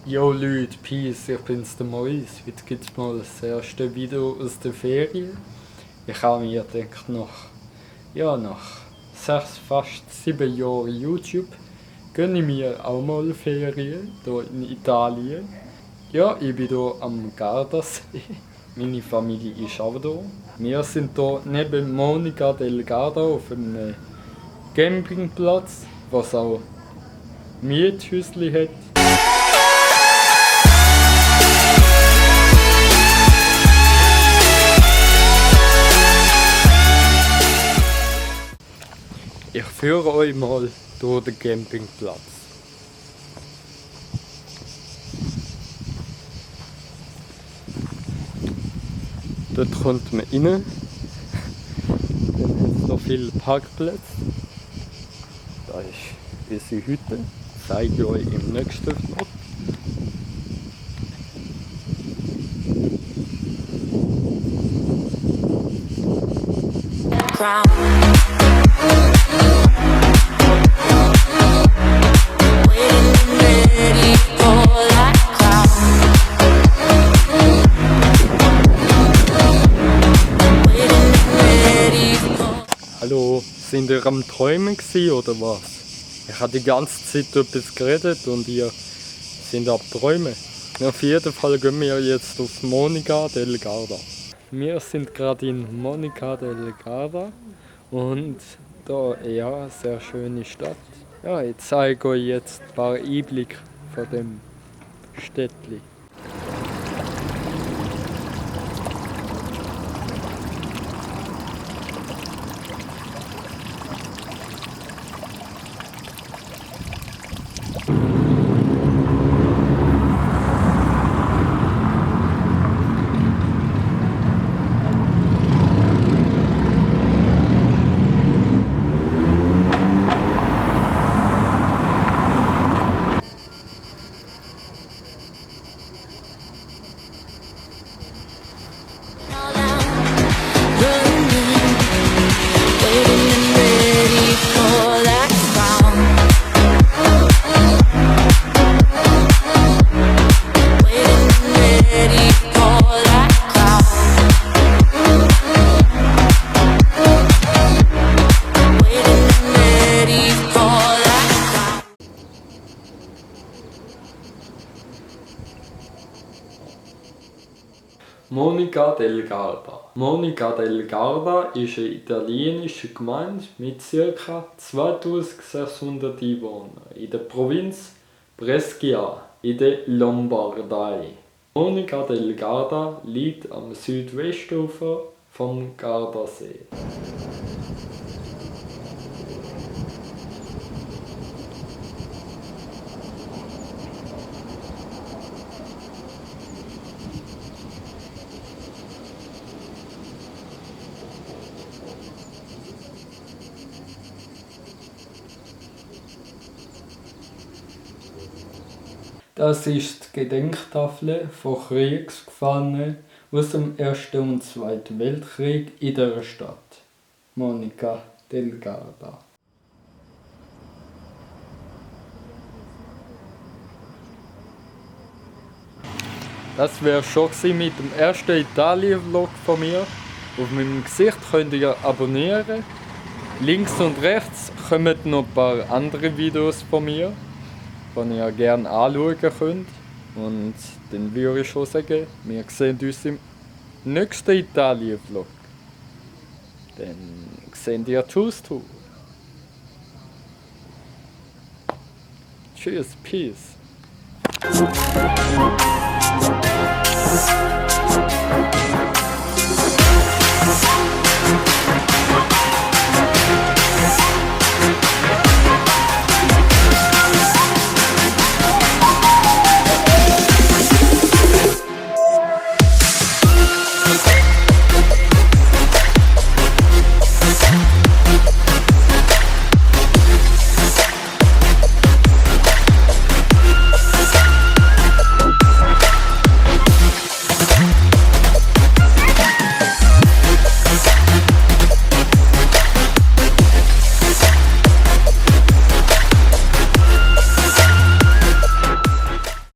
Yo Leute, Peace, ich bin's der Maurice. Heute gibt's mal das erste Video aus der Ferien. Ich habe mir gedacht, nach 6, fast 7 Jahren YouTube gönne ich mir auch mal Ferien hier in Italien. Ja, ich bin hier am Gardasee. Meine Familie ist auch hier. Wir sind hier neben Monica del Garda auf einem Campingplatz, was auch Miethäuschen hat. Ich führe euch mal durch den Campingplatz. Dort kommt man rein. Dann hat es noch viele Parkplätze. Da ist unsere Hütte. Das zeige ich euch im nächsten Vlog. Hallo, sind ihr am Träumen gewesen, oder was? Ich habe die ganze Zeit etwas geredet und ihr sind am Träumen. Auf jeden Fall gehen wir jetzt auf Monica del Garda. Wir sind gerade in Monica del Garda und da ja, eine sehr schöne Stadt. Ja, ich zeige euch jetzt ein paar Einblicke von dem Städtli. Monica del Garda. Monica del Garda ist eine italienische Gemeinde mit ca. 2600 Einwohnern in der Provinz Brescia in der Lombardei. Monica del Garda liegt am Südwestufer vom Gardasee. Das ist die Gedenktafel von Kriegsgefangenen aus dem Ersten und Zweiten Weltkrieg in dieser Stadt, Monica del Garda. Das wäre schon mit dem ersten Italien-Vlog von mir. Auf meinem Gesicht könnt ihr abonnieren. Links und rechts kommen noch ein paar andere Videos von mir, die ihr gerne anschauen könnt. Und dann würde ich schon sagen, wir sehen uns im nächsten Italien-Vlog. Dann sehen wir Tschüss. Tschüss, Peace.